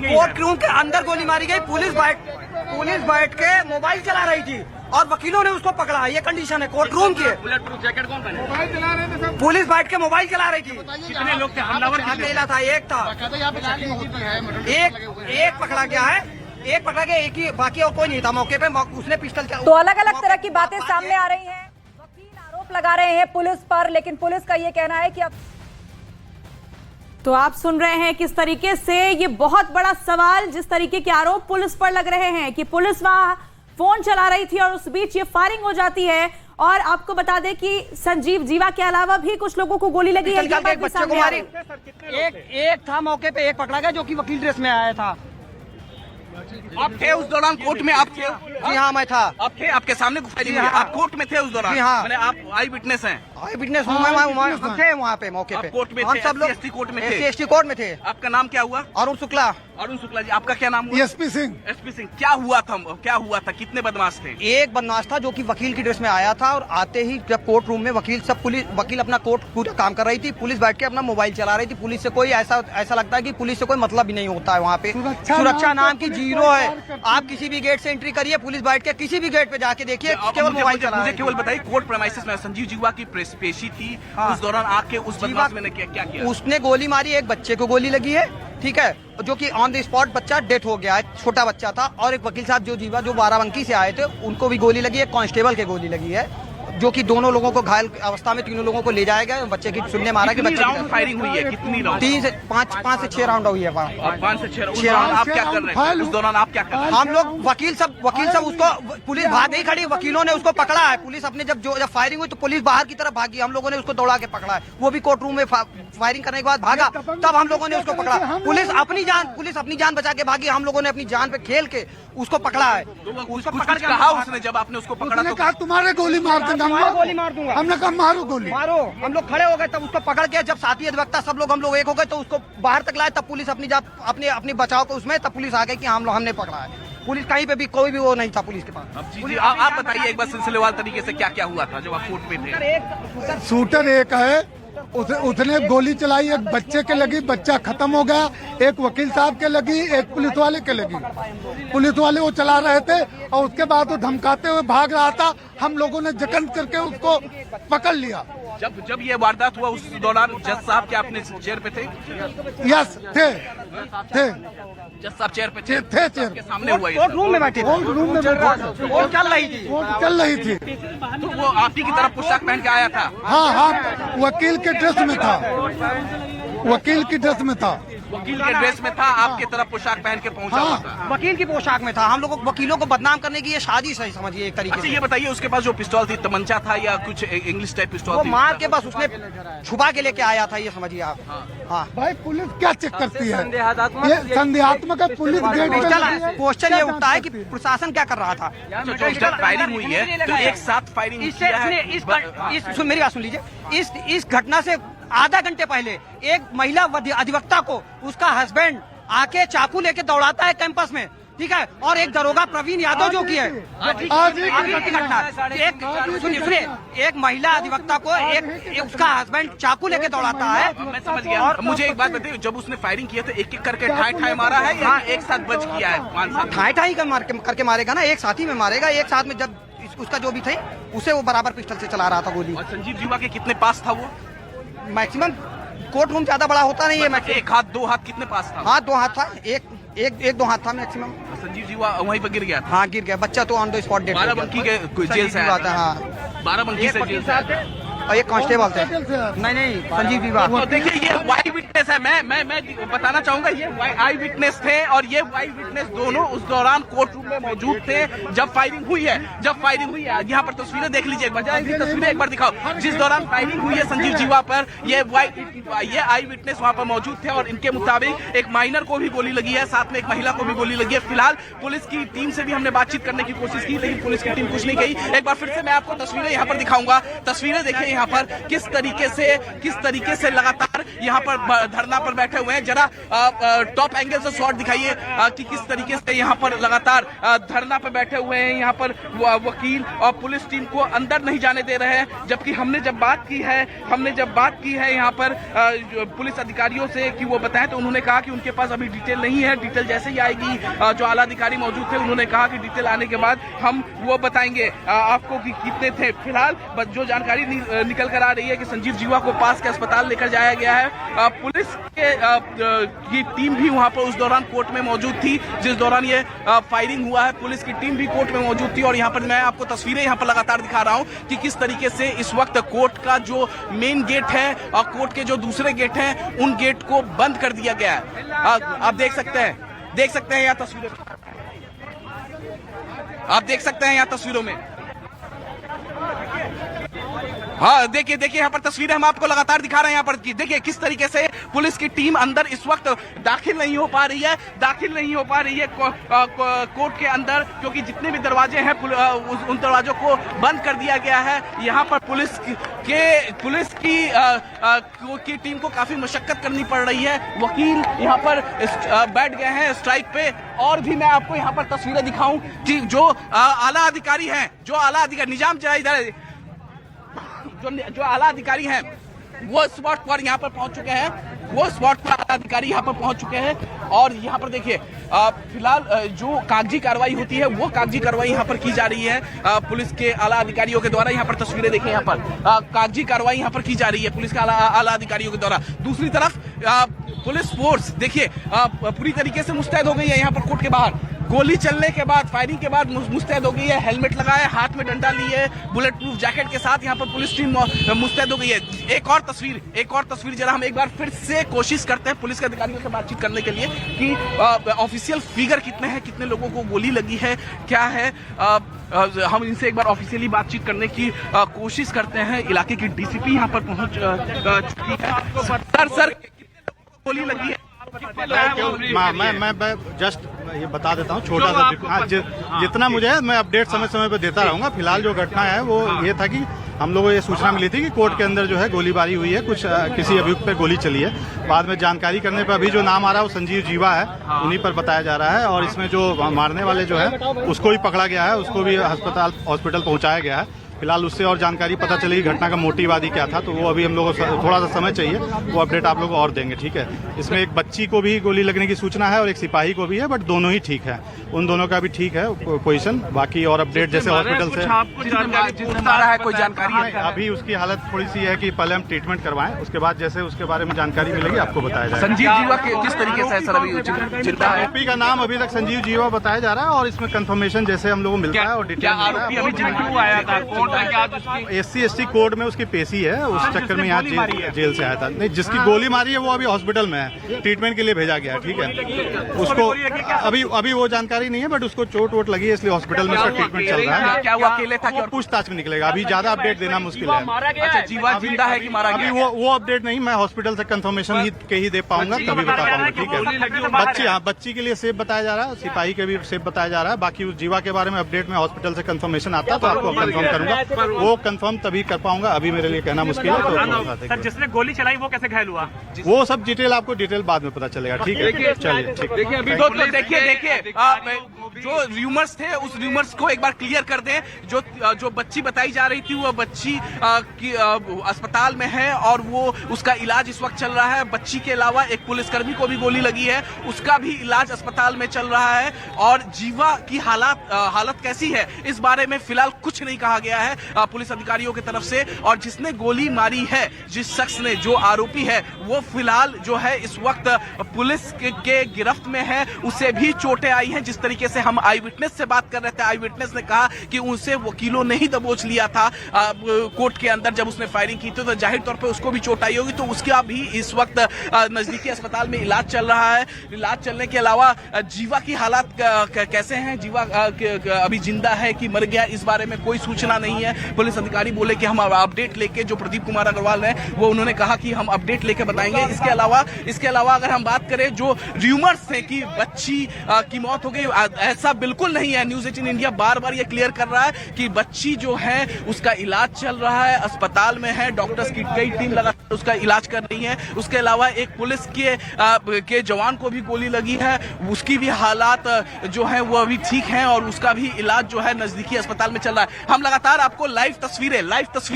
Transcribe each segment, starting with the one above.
Court room के अंदर गोली मारी गई। पुलिस बैठ के मोबाइल चला रही थी और वकीलों ने उसको पकड़ा। ये कंडीशन है कोर्ट रूम की। बुलेट प्रूफ जैकेट कौन पहने? मोबाइल चला रहे थे सब। पुलिस बैठ के मोबाइल चला रही थी। कितने लोग थे? हमलावर अकेला था, एक था, एक पकड़ा गया है, एक पकड़ा गया, एक ही, बाकी और कोई नहीं था मौके पे। उसने पिस्टल तो अलग अलग तरह की बातें सामने आ रही हैं। वकील आरोप लगा रहे हैं पुलिस पर, लेकिन पुलिस का ये कहना है कि अब तो आप सुन रहे हैं किस तरीके से ये बहुत बड़ा सवाल, जिस तरीके के आरोप पुलिस पर लग रहे हैं कि पुलिस वहां फोन चला रही थी और उस बीच ये फायरिंग हो जाती है। और आपको बता दें कि संजीव जीवा के अलावा भी कुछ लोगों को गोली लगी है। एक बच्चे को मारी, एक था मौके पे, एक पकड़ा गया जो कि वकील ड्रेस में आया था। आप थे उस दौरान कोर्ट में? आप थे? जी हाँ, मैं था। आप थे? आपके सामने फायरिंग हुई? आप कोर्ट में थे उस दौरान? जी हाँ। मैंने आप आई विटनेस हैं? आई विटनेस हूँ मैं, हम थे वहाँ पे मौके पे। कोर्ट में हम थे? सब लोग SC कोर्ट में थे? SC कोर्ट में थे। आपका नाम क्या हुआ? अरुण शुक्ला। अरुण शुक्ला जी, आपका क्या नाम हुआ? एसपी सिंह। एसपी सिंह। क्या हुआ था? कितने बदमाश थे? एक बदमाश था जो कि वकील की ड्रेस में आया था और आते ही जब कोर्ट रूम में वकील अपना कोर्ट पूरा काम कर रही थी, पुलिस बैठ के अपना मोबाइल चला रही थी। पुलिस से कोई ऐसा लगता है कि पुलिस से कोई मतलब भी नहीं होता है वहाँ पे। सुरक्षा नाम की जीरो है। आप किसी भी गेट से एंट्री करिए, पुलिस बैठ के किसी भी गेट पे जाके देखिए, केवल मोबाइल चला रही है। मुझे केवल बताइए, कोर्ट प्रेमाइसेस में संजीव जीवा की पेशी थी, उस दौरान आके उस बदमाश ने क्या किया? उसने गोली मारी, एक बच्चे को गोली लगी है, ठीक है, जो कि ऑन द स्पॉट बच्चा डेथ हो गया है, छोटा बच्चा था। और एक वकील साहब जो जीवा जो बाराबंकी से आए थे, उनको भी गोली लगी है, कांस्टेबल के गोली लगी है, जो कि दोनों लोगों को घायल अवस्था में, तीनों लोगों को ले जाया गया। बच्चे की सुनने मारा कि बच्चे राउंड फायरिंग हुई है? कितनी राउंड? 5 से 6 राउंड हुई है। 5 से 6 राउंड। आप क्या कर रहे हैं उस दौरान? आप क्या कर रहे हैं? हम लोग वकील सब उसको, पुलिस भाग नहीं खड़ी, वकीलों ने उसको पकड़ा है। पुलिस अपने जब फायरिंग हुई तो पुलिस बाहर की तरफ भागी, हम लोगों ने उसको दौड़ा के पकड़ा है। वो भी कोर्ट रूम में फायरिंग करने के बाद भागा, तब हम लोगों ने उसको पकड़ा। पुलिस अपनी जान बचा के भागी, हम लोगों ने अपनी जान पे खेल के उसको पकड़ा है। उसको पकड़ के कहा उसने, जब आपने उसको पकड़ा तो कहा तुम्हारे गोली मार दूंगा, गोली मार दूंगा। हमने कहा मारो गोली मारो। हम लोग खड़े हो गए, तब उसको पकड़ के, जब साथी अधिवक्ता सब लोग हम लोग एक हो गए तो उसको बाहर तक लाए, तब पुलिस अपनी बचाव को उसमें, तब पुलिस आ गई कि हमने पकड़ा है। पुलिस कहीं पे भी कोई भी वो नहीं था पुलिस के पास। आप बताइए एक बार सिलसिलेवार तरीके से क्या क्या हुआ था जब आप कोर्ट में थे? शूटर एक है, उसने गोली चलाई, एक बच्चे के लगी, बच्चा खत्म हो गया। एक वकील साहब के लगी, एक पुलिस वाले के लगी। पुलिस वाले वो चला रहे थे और उसके बाद वो धमकाते हुए भाग रहा था। हम लोगों ने जकन करके उसको पकड़ लिया। जब ये वारदात हुआ उस दौरान जज साहब क्या अपने चेयर पे थे? यस थे। जज साहब चेयर पे थे? चेयर के सामने हुआ ये? कोर्ट रूम में बैठे थे। रूम में वो चल रही थी। चल रही थी। तो वो आप ही की तरफ पोशाक पहन के आया था? हाँ, वकील के ड्रेस में था। वकील की ड्रेस में था। वकील के ड्रेस में था, आपकी तरफ पोशाक पहन के पहुंचा हुआ था? वकील की पोशाक में था। हम लोग वकीलों को बदनाम करने की ये साजिश है, समझिए एक तरीके अच्छा, से। ये बताइए उसके पास जो पिस्तौल थी, तमंचा था या कुछ इंग्लिश टाइप पिस्तौल वो थी? मार के बस उसने छुपा के लेके आया था, ये समझिए आप। हाँ, भाई पुलिस क्या चेक करती है? ये संदेहात्मक है। पुलिस क्वेश्चन ये उठता है कि प्रशासन क्या कर रहा था? जब फायरिंग हुई है तो एक साथ फायरिंग मेरी बात सुन लीजिए। इस घटना से आधा घंटे पहले एक महिला अधिवक्ता को उसका हस्बैंड आके चाकू लेके दौड़ाता है कैंपस में, ठीक है, और एक दरोगा प्रवीण यादव जो की है, सुनिए, एक महिला अधिवक्ता को एक उसका हस्बैंड चाकू लेके दौड़ाता है। मैं समझ गया। और मुझे एक बात बताइए, जब उसने फायरिंग किया तो एक एक करके ठाई मारा है या एक साथ बच किया है? ठाई करके मारेगा ना, एक साथी में मारेगा, एक साथ में। जब उसका जो भी थे उसे वो बराबर पिस्टल से चला रहा था गोली। और संजीव जीवा के कितने पास था वो? मैक्सिमम कोर्ट रूम ज्यादा बड़ा होता नहीं है। एक हाथ, 2 हाथ कितने पास था? हाथ 2 हाथ था, एक 2 हाथ था मैक्सिमम। संजीव जीवा वहीं पर गिर गया था? हाँ, गिर गया। बच्चा तो on the spot death. Barabanki के जेल से आया था? हाँ, बाराबंकी से जेल से आया। और एक कांस्टेबल थे। नहीं, संजीव जीवा। तो देखिए ये वाई विटनेस है। मैं बताना चाहूंगा, ये आई विटनेस थे और ये वाई विटनेस दोनों उस दौरान कोर्ट रूम में मौजूद थे जब फायरिंग हुई है। यहाँ पर तस्वीरें देख लीजिए, तस्वीरें एक बार दिखाओ। जिस दौरान फायरिंग हुई है संजीव जीवा पर, ये आई विटनेस वहाँ पर मौजूद थे और इनके मुताबिक एक माइनर को भी गोली लगी है, साथ में एक महिला को भी गोली लगी है। फिलहाल पुलिस की टीम से भी हमने बातचीत करने की कोशिश की, लेकिन पुलिस की टीम कुछ नहीं कही। एक बार फिर से मैं आपको तस्वीरें यहाँ पर दिखाऊंगा। तस्वीरें देखिए यहाँ पर किस तरीके से लगातार यहाँ पर धरना पर बैठे हुए हैं। जरा टॉप एंगल से शॉट दिखाइए कि किस तरीके से यहाँ पर लगातार धरना पर बैठे हुए हैं। यहाँ पर वकील और पुलिस टीम को अंदर नहीं जाने दे रहे हैं, जबकि हमने जब बात की है यहाँ पर पुलिस अधिकारियों से कि वो बताएं, तो उन्होंने कहा कि उनके पास अभी डिटेल नहीं है। डिटेल जैसे ही आएगी, जो आला अधिकारी मौजूद थे उन्होंने कहा कि डिटेल आने के बाद हम वो बताएंगे आपको कि कितने थे। फिलहाल जो जानकारी निकल कर आ रही है कि संजीव जीवा को पास के अस्पताल लेकर जाया गया है। पुलिस की टीम भी वहां पर उस दौरान कोर्ट में मौजूद थी जिस दौरान ये फायरिंग हुआ है। पुलिस की टीम भी कोर्ट में मौजूद थी और यहाँ पर मैं आपको तस्वीरें यहाँ पर लगातार दिखा रहा हूँ कि किस तरीके से इस वक्त कोर्ट का जो मेन गेट है और कोर्ट के जो दूसरे गेट हैं उन गेट को बंद कर दिया गया है। आप देख सकते हैं यहाँ तस्वीरें, आप देख सकते हैं यहाँ तस्वीरों में। हाँ, देखिए यहाँ पर तस्वीरें हम आपको लगातार दिखा रहे हैं। यहाँ पर देखिए किस तरीके से पुलिस की टीम अंदर इस वक्त दाखिल नहीं हो पा रही है कोर्ट के अंदर, क्योंकि जितने भी दरवाजे हैं उन दरवाजों को बंद कर दिया गया है। यहाँ पर पुलिस की टीम को काफी मशक्कत करनी पड़ रही है। वकील यहाँ पर बैठ गए हैं स्ट्राइक पे। और भी मैं आपको यहाँ पर तस्वीरें दिखाऊं कि जो आला अधिकारी हैं, निजाम जरा इधर, जो आला अधिकारी हैं वो स्पॉट पर यहाँ पर पहुंच चुके हैं। और यहाँ पर देखिए फिलहाल जो कागजी कार्रवाई होती है वो कागजी कार्रवाई यहाँ पर की जा रही है पुलिस के आला अधिकारियों के द्वारा। यहाँ पर तस्वीरें देखें, यहाँ पर कागजी कार्रवाई यहाँ पर की जा रही है पुलिस के आला अधिकारियों के द्वारा। दूसरी तरफ पुलिस फोर्स देखिए पूरी तरीके से मुस्तैद हो गई है। यहाँ पर कोर्ट के बाहर गोली चलने के बाद, फायरिंग के बाद मुस्तैद हो गई है। हेलमेट लगाए, हाथ में डंडा लिए, बुलेट प्रूफ जैकेट के साथ यहाँ पर पुलिस टीम मुस्तैद हो गई है। एक और तस्वीर जरा हम एक बार फिर से कोशिश करते हैं पुलिस के अधिकारियों से बातचीत करने के लिए कि ऑफिशियल फिगर कितने हैं, कितने लोगों को गोली लगी है, क्या है। हम इनसे एक बार ऑफिशियली बातचीत करने की कोशिश करते हैं। इलाके की डीसीपी यहाँ पर पहुंच चुकी है। सर कितने लोगों को गोली लगी है? मैं जस्ट ये बता देता हूँ छोटा सा, जितना मुझे है मैं अपडेट समय पे देता रहूंगा। फिलहाल जो घटना है वो ये था कि हम लोगों को ये सूचना मिली थी कि कोर्ट के अंदर जो है गोलीबारी हुई है, किसी अभियुक्त पे गोली चली है। बाद में जानकारी करने पर अभी जो नाम आ रहा है वो संजीव जीवा है, उन्हीं पर बताया जा रहा है। और इसमें जो मारने वाले जो है उसको भी पकड़ा गया है, उसको भी हॉस्पिटल पहुंचाया गया है। फिलहाल उससे और जानकारी पता चलेगी घटना का मोटिव आदि क्या था, तो वो अभी हम लोगों को थोड़ा सा समय चाहिए, वो अपडेट आप लोगों को और देंगे। ठीक है, इसमें एक बच्ची को भी गोली लगने की सूचना है और एक सिपाही को भी है, बट दोनों ही ठीक है, उन दोनों का भी ठीक है पोजीशन। बाकी और अपडेट जैसे हॉस्पिटल से कोई जानकारी अभी उसकी हालत थोड़ी सी है कि पहले हम ट्रीटमेंट करवाएं, उसके बाद जैसे उसके बारे में जानकारी मिलेगी आपको बताया जाएगा। संजीव जीवा किस तरीके से सर अभी जिंदा है? आरोपी का नाम अभी तक संजीव जीवा बताया जा रहा है और इसमें कंफर्मेशन जैसे हम लोगों को मिलता है और डिटेल SC/ST कोड में उसकी पेशी है, उस चक्कर में यहाँ जेल से आया था। नहीं, जिसकी गोली मारी है वो अभी हॉस्पिटल में है, ट्रीटमेंट के लिए भेजा गया। ठीक है, उसको अभी वो जानकारी नहीं है, बट उसको चोट वोट लगी है इसलिए हॉस्पिटल में उसका ट्रीटमेंट चल रहा है। क्या वो अकेले था? क्या पूछताछ में निकलेगा, अभी ज्यादा अपडेट देना मुश्किल है। अच्छा, जीवा जिंदा है कि मारा गया? अभी वो अपडेट नहीं, मैं हॉस्पिटल से कंफर्मेशन ही दे पाऊंगा, तभी बता पाऊंगा। ठीक है, बच्ची के लिए सेफ बताया जा रहा है, सिपाही के भी सेफ बताया जा रहा है। बाकी उस जीवा के बारे में अपडेट में हॉस्पिटल से कंफर्मेशन आता है तो आपको कंफर्म करूंगा, वो कंफर्म तभी कर पाऊंगा, अभी मेरे लिए कहना मुश्किल है। तो सर जिसने गोली चलाई वो कैसे घायल हुआ? वो सब डिटेल बाद में पता चलेगा। ठीक है, चलिए ठीक है। देखिए जो र्यूमर्स थे उस र्यूमर्स को एक बार क्लियर कर दें। जो बच्ची बताई जा रही थी वो बच्ची अस्पताल में है और वो उसका इलाज इस वक्त चल रहा है। बच्ची के अलावा एक पुलिसकर्मी को भी गोली लगी है, उसका भी इलाज अस्पताल में चल रहा है। और जीवा की हालत कैसी है इस बारे में फिलहाल कुछ नहीं कहा गया है पुलिस अधिकारियों की तरफ से। और जिसने गोली मारी है, जिस शख्स ने, जो आरोपी है, वो फिलहाल जो है इस वक्त पुलिस के गिरफ्त में है। उसे भी चोटें आई हैं। जिस तरीके से हम आई विटनेस से बात कर रहे थे, आई विटनेस ने कहा कि उनसे वकीलों ने ही दबोच लिया था कोर्ट के अंदर जब उसने फायरिंग की थी, तो जाहिर तौर पर उसको भी चोट आई होगी। तो उसका भी इस वक्त नजदीकी अस्पताल में इलाज चल रहा है। इलाज चलने के अलावा जीवा की हालत कैसे हैं, जीवा अभी जिंदा है कि मर गया, इस बारे में कोई सूचना नहीं है। पुलिस अधिकारी बोले कि हम अपडेट लेके, जो प्रदीप कुमार अग्रवाल है वो उन्होंने कहा कि हम अपडेट लेके बताएंगे। इसके अलावा अगर हम बात करें जो र्यूमर्स थे कि बच्ची की मौत हो गई, ऐसा बिल्कुल नहीं है। न्यूज 18 इंडिया बार बार ये क्लियर कर रहा है कि बच्ची जो है उसका इलाज चल रहा है, अस्पताल में है, डॉक्टर्स की कई टीम लगातार उसका इलाज कर रही है। उसके अलावा एक पुलिस के जवान को भी गोली लगी है, उसकी भी हालात जो है वो अभी ठीक है और उसका भी इलाज जो है नजदीकी अस्पताल में चल रहा है। हम लगातार आपको लाइव तस्वीरें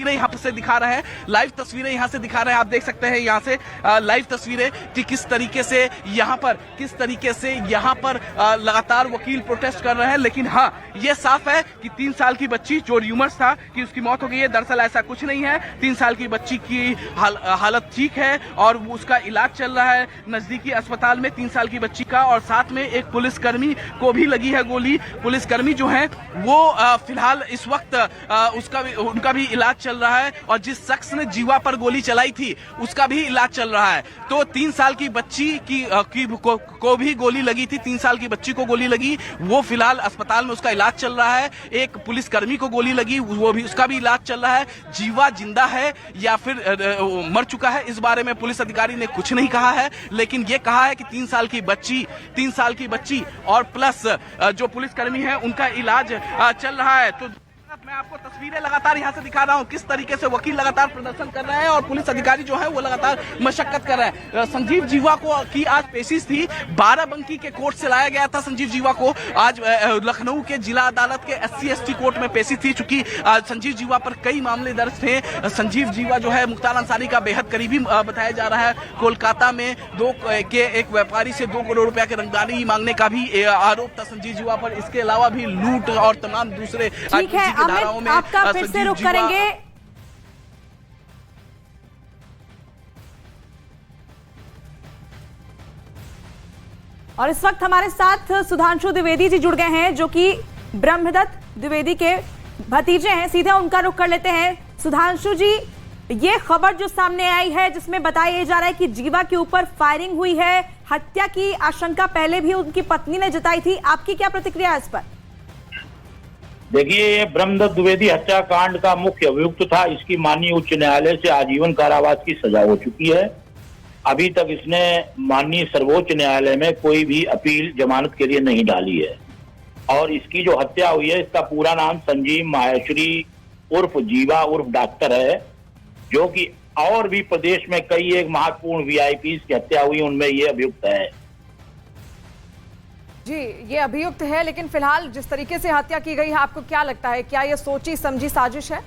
यहाँ से दिखा रहे हैं, आप देख सकते हैं यहाँ से लाइव तस्वीरें कि किस तरीके से यहाँ पर लगातार वकील प्रोटेस्ट कर रहे हैं। लेकिन हाँ, ये साफ है कि 3 साल की बच्ची, जो र्यूमर्स था कि उसकी मौत हो गई है, दरअसल ऐसा कुछ नहीं है। 3 साल की बच्ची की हालत ठीक है और उसका इलाज चल रहा है नजदीकी अस्पताल में 3 साल की बच्ची का। और साथ में एक पुलिसकर्मी को भी लगी है गोली। पुलिसकर्मी जो है वो फिलहाल इस वक्त उनका भी इलाज चल रहा है और जिस शख्स ने जीवा पर गोली चलाई थी उसका भी इलाज चल रहा है। तो 3 साल की बच्ची को भी गोली लगी थी, 3 साल की बच्ची को गोली लगी, वो फिलहाल अस्पताल में उसका इलाज चल रहा है। एक पुलिसकर्मी को गोली लगी, वो भी उसका भी इलाज चल रहा है। जीवा जिंदा है या फिर मर चुका है, इस बारे में पुलिस अधिकारी ने कुछ नहीं कहा है, लेकिन ये कहा है कि 3 साल की बच्ची और प्लस जो पुलिसकर्मी है उनका इलाज चल रहा है। तो मैं आपको तस्वीरें लगातार यहाँ से दिखा रहा हूँ किस तरीके से वकील लगातार प्रदर्शन कर रहे हैं और पुलिस अधिकारी जो है वो लगातार मशक्कत कर रहे हैं। संजीव जीवा की आज पेशिश थी, बाराबंकी के कोर्ट से लाया गया था। संजीव जीवा को आज लखनऊ के जिला अदालत के SC/ST कोर्ट में पेशी थी। चूंकि संजीव जीवा पर कई मामले दर्ज थे। संजीव जीवा जो है मुख्तार अंसारी का बेहद करीबी बताया जा रहा है। कोलकाता में एक व्यापारी से 2 करोड़ रुपया की रंगदारी मांगने का भी आरोप था संजीव जीवा पर। इसके अलावा भी लूट और तमाम दूसरे आपका फिर से रुख करेंगे। और इस वक्त हमारे साथ सुधांशु द्विवेदी जी जुड़ गए हैं, जो कि ब्रह्मदत्त द्विवेदी के भतीजे हैं। सीधे उनका रुख कर लेते हैं। सुधांशु जी, ये खबर जो सामने आई है जिसमें बताया जा रहा है कि जीवा के ऊपर फायरिंग हुई है, हत्या की आशंका पहले भी उनकी पत्नी ने जताई थी, आपकी क्या प्रतिक्रिया है इस पर? देखिए, ये ब्रह्मदत्त द्विवेदी हत्याकांड का मुख्य अभियुक्त था। इसकी माननीय उच्च न्यायालय से आजीवन कारावास की सजा हो चुकी है। अभी तक इसने माननीय सर्वोच्च न्यायालय में कोई भी अपील जमानत के लिए नहीं डाली है। और इसकी जो हत्या हुई है, इसका पूरा नाम संजीव माहेश्वरी उर्फ जीवा उर्फ डॉक्टर है, जो कि और भी प्रदेश में कई एक महत्वपूर्ण VIPs की हत्या हुई, उनमें ये अभियुक्त है। जी, ये अभियुक्त है, लेकिन फिलहाल जिस तरीके से हत्या की गई है, आपको क्या लगता है, क्या ये सोची समझी साजिश है?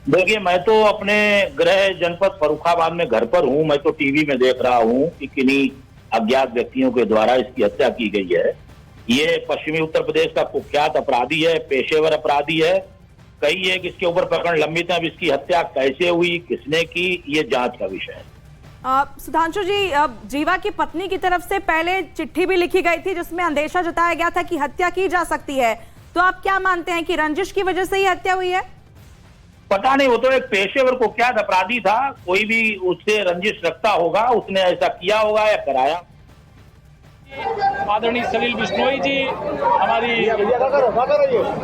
देखिए, मैं तो अपने गृह जनपद फर्रुखाबाद में घर पर हूं। मैं तो टीवी में देख रहा हूं कि किन्हीं अज्ञात व्यक्तियों के द्वारा इसकी हत्या की गई है। ये पश्चिमी उत्तर प्रदेश का कुख्यात अपराधी है, पेशेवर अपराधी है। कई एक इसके ऊपर प्रकरण लंबित है। अब इसकी हत्या कैसे हुई, किसने की, ये जांच का विषय है। सुधांशु जी, जीवा की पत्नी की तरफ से पहले चिट्ठी भी लिखी गई थी जिसमें अंदेशा जताया गया था कि हत्या की जा सकती है, तो आप क्या मानते हैं कि रंजिश की वजह से ही हत्या हुई है? पता नहीं, वो तो एक पेशेवर कुख्यात अपराधी था। कोई भी उससे रंजिश रखता होगा, उसने ऐसा किया होगा या कराया। आदरणीय सलील बिश्नोई जी, हमारी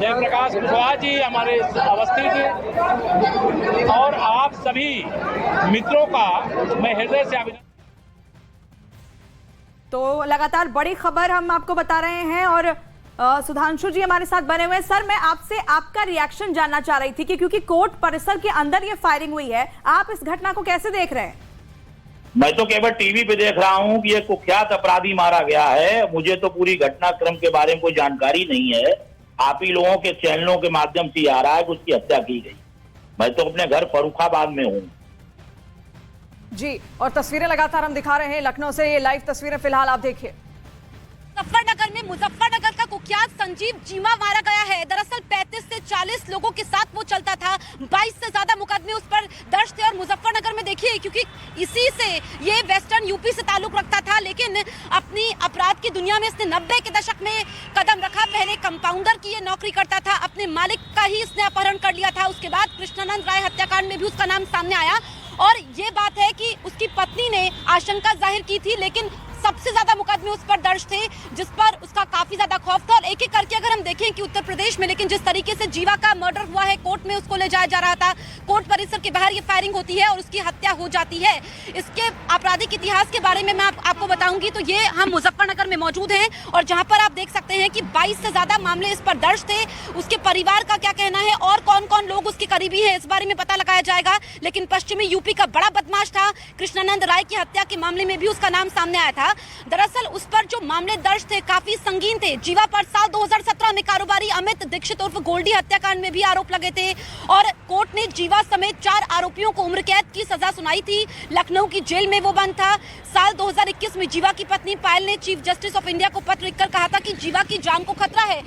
जयप्रकाश कुशवाहा जी, हमारे अवस्थी जी और आप सभी मित्रों का मैं हृदय से अभिनंदन। तो लगातार बड़ी खबर हम आपको बता रहे हैं और सुधांशु जी हमारे साथ बने हुए हैं। सर, मैं आपसे आपका रिएक्शन जानना चाह रही थी कि क्योंकि कोर्ट परिसर के अंदर ये फायरिंग हुई है, आप इस घटना को कैसे देख रहे हैं? मैं तो केवल टीवी पे देख रहा हूं कि ये कुख्यात अपराधी मारा गया है। मुझे तो पूरी घटनाक्रम के बारे में कोई जानकारी नहीं है। आप ही लोगों के चैनलों के माध्यम से आ रहा है कि उसकी हत्या की गई। मैं तो अपने घर फर्रुखाबाद में हूं। जी, और तस्वीरें लगातार हम दिखा रहे हैं लखनऊ से। ये लाइव तस्वीरें फिलहाल आप देखिए। मुजफ्फरनगर का कुख्यात संजीव जीवा मारा गया है। दरअसल 35 से 40 लोगों के साथ वो चलता था। 22 से ज्यादा मुकदमे उस पर दर्ज थे और मुजफ्फरनगर में देखिए, क्योंकि इसी से ये वेस्टर्न यूपी से ताल्लुक रखता था, लेकिन अपनी अपराध की दुनिया में इसने 90 के दशक में कदम रखा। पहले कंपाउंडर की ये नौकरी करता था, अपने मालिक का ही इसने अपहरण कर लिया था। उसके बाद कृष्णानंद राय हत्याकांड में भी उसका नाम सामने आया और ये बात है कि उसकी पत्नी ने आशंका जाहिर की थी, लेकिन सबसे ज्यादा मुकदमे उस पर दर्ज थे, जिस पर उसका काफी ज्यादा खौफ था। और एक एक करके अगर हम देखें कि उत्तर प्रदेश में लेकिन जिस तरीके से जीवा का मर्डर हुआ है, कोर्ट में उसको ले जाया जा रहा था, कोर्ट परिसर के बाहर ये फायरिंग होती है और उसकी हत्या हो जाती है। इसके आपराधिक इतिहास के बारे में मैं आपको बताऊंगी तो ये हम मुजफ्फरनगर में मौजूद हैं और जहां पर आप देख सकते हैं कि 22 से ज्यादा मामले इस पर दर्ज थे। उसके परिवार का क्या कहना है और कौन कौन लोग उसके करीबी हैं, इस बारे में पता लगाया जाएगा। लेकिन पश्चिमी यूपी का बड़ा बदमाश था, कृष्णानंद राय की हत्या के मामले में भी उसका नाम सामने आया था। दरअसल उस पर जो मामले दर्ज थे काफी संगीन थे। जीवा पर साल 2017 में कारोबारी अमित दीक्षित उर्फ गोल्डी हत्याकांड में भी आरोप लगे थे और कोर्ट ने जीवा समेत 4 आरोपियों को उम्र कैद की सजा सुनाई थी। लखनऊ की जेल में वो बंद था। साल 2021 में जीवा की पत्नी पायल ने चीफ जस्टिस ऑफ इंडिया को पत्र लिखकर कहा था कि जीवा की जान को खतरा है।